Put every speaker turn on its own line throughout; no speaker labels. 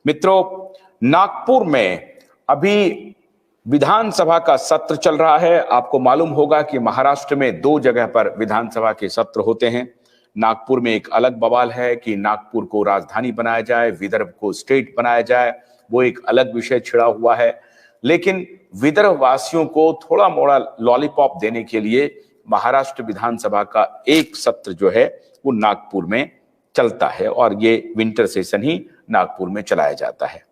मित्रों, नागपुर में अभी विधानसभा का सत्र चल रहा है। आपको मालूम होगा कि महाराष्ट्र में दो जगह पर विधानसभा के सत्र होते हैं। नागपुर में एक अलग बवाल है कि नागपुर को राजधानी बनाया जाए, विदर्भ को स्टेट बनाया जाए, वो एक अलग विषय छिड़ा हुआ है। लेकिन विदर्भ वासियों को थोड़ा मोड़ा लॉलीपॉप देने के लिए महाराष्ट्र विधानसभा का एक सत्र जो है वो नागपुर में चलता है और ये विंटर सेशन ही नागपुर में चलाया जाता है।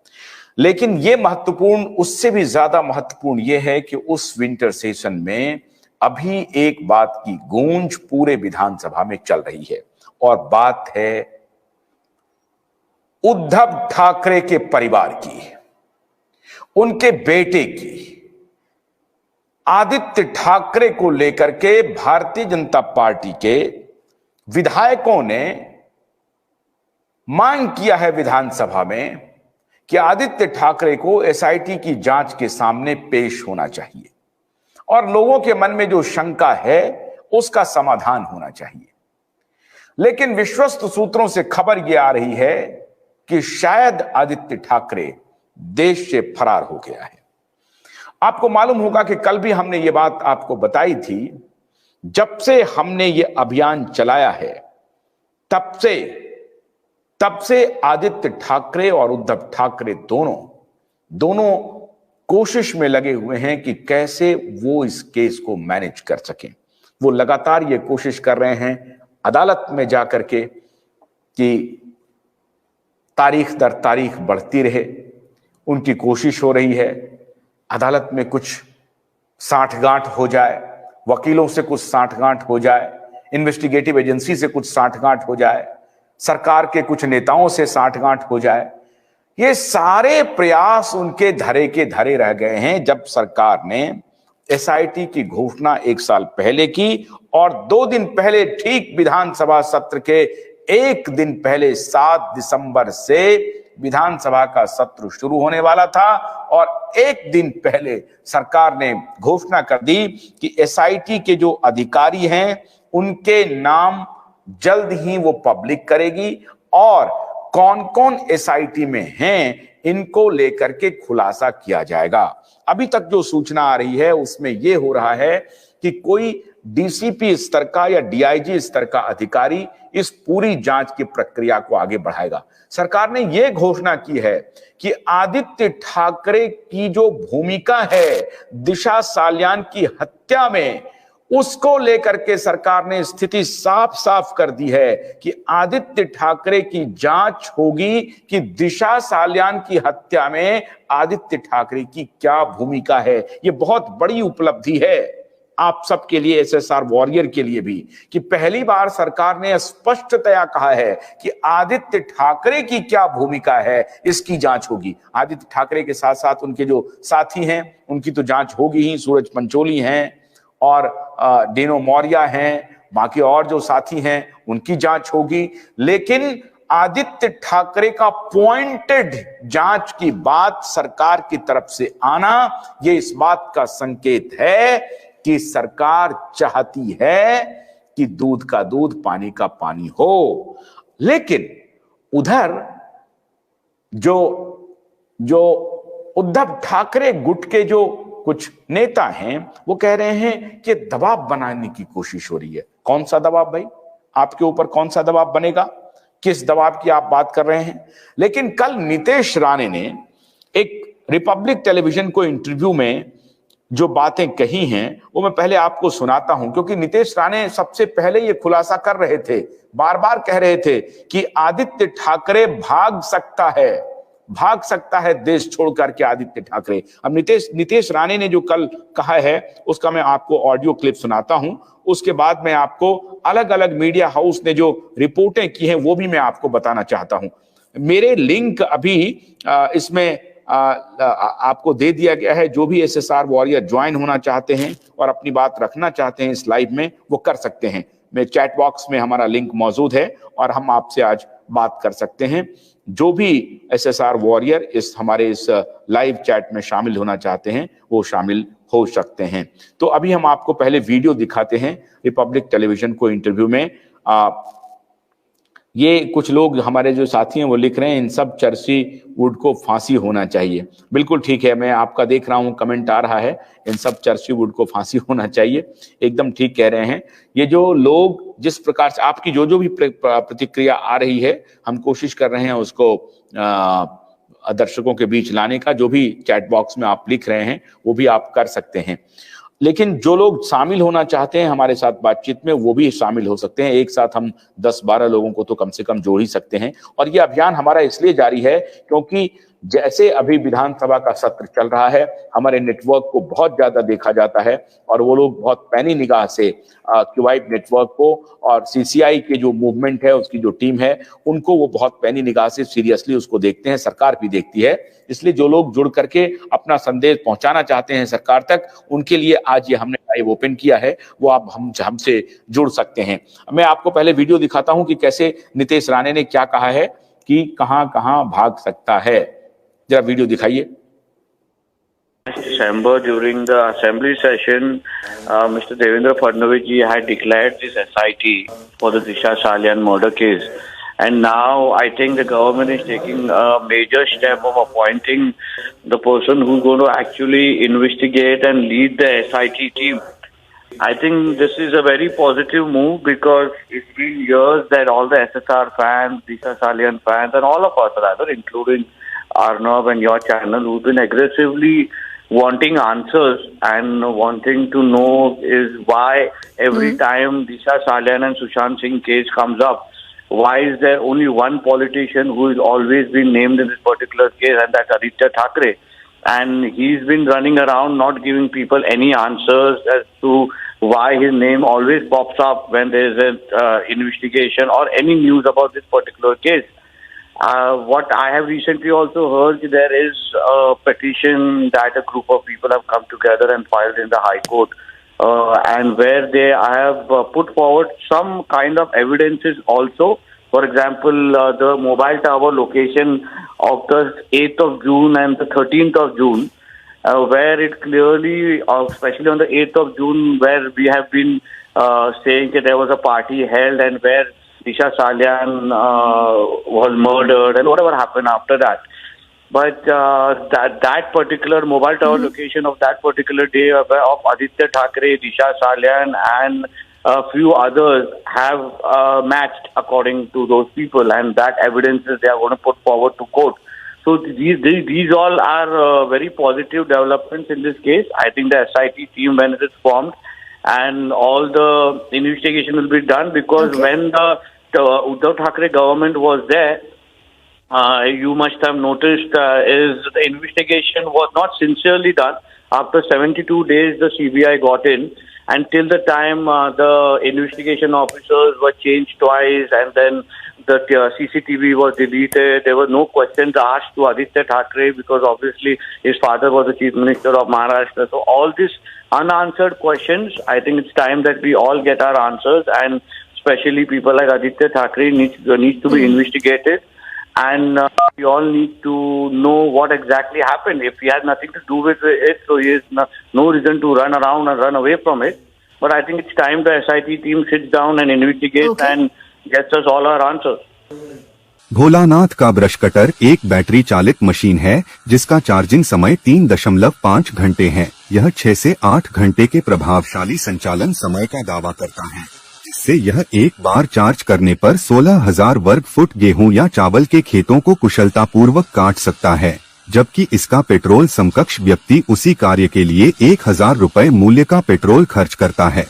लेकिन ये महत्वपूर्ण, उससे भी ज्यादा महत्वपूर्ण ये है कि उस विंटर सेशन में अभी एक बात की गूंज पूरे विधानसभा में चल रही है और बात है उद्धव ठाकरे के परिवार की, उनके बेटे की। आदित्य ठाकरे को लेकर के भारतीय जनता पार्टी के विधायकों ने मांग किया है विधानसभा में कि आदित्य ठाकरे को एसआईटी की जांच के सामने पेश होना चाहिए और लोगों के मन में जो शंका है उसका समाधान होना चाहिए। लेकिन विश्वस्त सूत्रों से खबर यह आ रही है कि शायद आदित्य ठाकरे देश से फरार हो गया है। आपको मालूम होगा कि कल भी हमने ये बात आपको बताई थी। जब से हमने ये अभियान चलाया है तब से आदित्य ठाकरे और उद्धव ठाकरे दोनों कोशिश में लगे हुए हैं कि कैसे वो इस केस को मैनेज कर सकें। वो लगातार ये कोशिश कर रहे हैं अदालत में जाकर के कि तारीख दर तारीख बढ़ती रहे। उनकी कोशिश हो रही है अदालत में कुछ साठगांठ हो जाए, वकीलों से कुछ साठगांठ हो जाए, इन्वेस्टिगेटिव एजेंसी से कुछ साठगांठ हो जाए, सरकार के कुछ नेताओं से साठगांठ हो जाए। ये सारे प्रयास उनके धरे के धरे रह गए हैं जब सरकार ने एसआईटी की घोषणा एक साल पहले की और 2 दिन पहले, ठीक विधानसभा सत्र के एक दिन पहले 7 दिसंबर से विधानसभा का सत्र शुरू होने वाला था और एक दिन पहले सरकार ने घोषणा कर दी कि एसआईटी के जो अधिकारी हैं उनके नाम जल्द ही वो पब्लिक करेगी और कौन कौन एसआईटी में हैं इनको लेकर के खुलासा किया जाएगा। अभी तक जो सूचना आ रही है उसमें यह हो रहा है कि कोई डीसीपी स्तर का या डीआईजी स्तर का अधिकारी इस पूरी जांच की प्रक्रिया को आगे बढ़ाएगा। सरकार ने यह घोषणा की है कि आदित्य ठाकरे की जो भूमिका है दिशा सालियान की हत्या में, उसको लेकर के सरकार ने स्थिति साफ साफ कर दी है कि आदित्य ठाकरे की जांच होगी कि दिशा सालियान की हत्या में आदित्य ठाकरे की क्या भूमिका है। यह बहुत बड़ी उपलब्धि है आप सबके लिए, एसएसआर वॉरियर के लिए भी, कि पहली बार सरकार ने स्पष्टतया कहा है कि आदित्य ठाकरे की क्या भूमिका है, इसकी जांच होगी। आदित्य ठाकरे के साथ साथ उनके जो साथी हैं उनकी तो जांच होगी ही, सूरज पंचोली हैं और डेनो मौर्य हैं, बाकी और जो साथी हैं उनकी जांच होगी। लेकिन आदित्य ठाकरे का पॉइंटेड जांच की बात सरकार की तरफ से आना, यह इस बात का संकेत है कि सरकार चाहती है कि दूध का दूध पानी का पानी हो। लेकिन उधर जो उद्धव ठाकरे गुट के जो कुछ नेता हैं वो कह रहे हैं कि दबाव बनाने की कोशिश हो रही है। कौन सा दबाव भाई? आपके ऊपर कौन सा दबाव बनेगा? किस दबाव की आप बात कर रहे हैं? लेकिन कल नीतीश राणे ने एक रिपब्लिक टेलीविजन को इंटरव्यू में जो बातें कही हैं वो मैं पहले आपको सुनाता हूं, क्योंकि नीतीश राणे सबसे पहले ये खुलासा कर रहे थे, बार बार कह रहे थे कि आदित्य ठाकरे भाग सकता है देश छोड़कर के आदित्य ठाकरे। अब नीतीश राणे ने जो कल कहा है उसका मैं आपको ऑडियो क्लिप सुनाता हूं, उसके बाद मैं आपको अलग अलग मीडिया हाउस ने जो रिपोर्टें की हैं वो भी मैं आपको बताना चाहता हूं। मेरे लिंक अभी इसमें आपको दे दिया गया है। जो भी एसएसआर वॉरियर ज्वाइन होना चाहते हैं और अपनी बात रखना चाहते हैं इस लाइव में, वो कर सकते हैं। मेरे चैट बॉक्स में हमारा लिंक मौजूद है और हम आपसे आज बात कर सकते हैं। जो भी एसएसआर वॉरियर हमारे इस लाइव चैट में शामिल होना चाहते हैं वो शामिल हो सकते हैं। तो अभी हम आपको पहले वीडियो दिखाते हैं रिपब्लिक टेलीविजन को इंटरव्यू में ये कुछ लोग हमारे जो साथी हैं वो लिख रहे हैं इन सब चर्ची वुड को फांसी होना चाहिए। बिल्कुल ठीक है, मैं आपका देख रहा हूं कमेंट आ रहा है, इन सब चर्ची वुड को फांसी होना चाहिए, एकदम ठीक कह रहे हैं। ये जो लोग जिस प्रकार से आपकी जो जो भी प्रतिक्रिया आ रही है, हम कोशिश कर रहे हैं उसको दर्शकों के बीच लाने का। जो भी चैट बॉक्स में आप लिख रहे हैं वो भी आप कर सकते हैं, लेकिन जो लोग शामिल होना चाहते हैं हमारे साथ बातचीत में वो भी शामिल हो सकते हैं। एक साथ हम 10-12 लोगों को तो कम से कम जोड़ ही सकते हैं। और ये अभियान हमारा इसलिए जारी है क्योंकि जैसे अभी विधानसभा का सत्र चल रहा है, हमारे नेटवर्क को बहुत ज्यादा देखा जाता है और वो लोग बहुत पैनी निगाह से क्यूवाइट नेटवर्क को और सीसीआई के जो मूवमेंट है उसकी जो टीम है उनको वो बहुत पैनी निगाह से सीरियसली उसको देखते हैं, सरकार भी देखती है। इसलिए जो लोग जुड़ करके अपना संदेश पहुंचाना चाहते हैं सरकार तक, उनके लिए आज ये हमने लाइव ओपन किया है, वो आप हमसे जुड़ सकते हैं। मैं आपको पहले वीडियो दिखाता हूं कि कैसे नीतीश राणे ने क्या कहा है कि कहां कहां भाग सकता है। जरा वीडियो दिखाइए।
December, during the assembly session, Mr. Devendra Fadnavis ji had declared this SIT for the Disha Salian murder case, and now I think the government is taking a major step of appointing the person who's going to actually investigate and lead the SIT team. I think this is a very positive move because it's been years that all the SSR fans, Disha Salian fans, and all of us rather, including Arnav and your channel, who've been aggressively wanting answers and wanting to know is why every time Disha Salian and Sushant Singh case comes up, why is there only one politician who has always been named in this particular case, and that's Aditya Thackeray. And he's been running around not giving people any answers as to why his name always pops up when there is an investigation or any news about this particular case. What I have recently also heard, there is a petition that a group of people have come together and filed in the High Court, and where they have put forward some kind of evidences also. For example, the mobile tower location of the 8th of June and the 13th of June, where it clearly, especially on the 8th of June, where we have been saying that there was a party held and where Disha Salian was murdered and whatever happened after that. But that particular mobile tower location of that particular day of Aditya Thackeray, Disha Salian and a few others have matched according to those people, and that evidences they are going to put forward to court. So these all are very positive developments in this case. I think the SIT team, when it is formed, and all the investigation will be done, because when the Uddhav Thackeray government was there, you must have noticed is the investigation was not sincerely done. After 72 days, the CBI got in, and till the time the investigation officers were changed twice, and then the CCTV was deleted. There were no questions asked to Aditya Thackeray because obviously his father was the Chief Minister of Maharashtra. So all these unanswered questions, I think it's time that we all get our answers, and especially people like Aditya Thackeray needs to be investigated, and we all need to know what exactly happened. If he has nothing to do with it, so he has no reason to run around and run away from it. But I think it's time the SIT team sits down and investigates and gets us all our answers.
Bholanath का brush cutter एक battery चालित machine है जिसका charging समय 3.5 घंटे है। यह 6 से 8 घंटे के प्रभावशाली संचालन समय का दावा करता है, जिससे यह एक बार चार्ज करने पर 16,000 वर्ग फुट गेहूं या चावल के खेतों को कुशलतापूर्वक काट सकता है, जबकि इसका पेट्रोल समकक्ष व्यक्ति उसी कार्य के लिए 1,000 रुपए मूल्य का पेट्रोल खर्च करता है।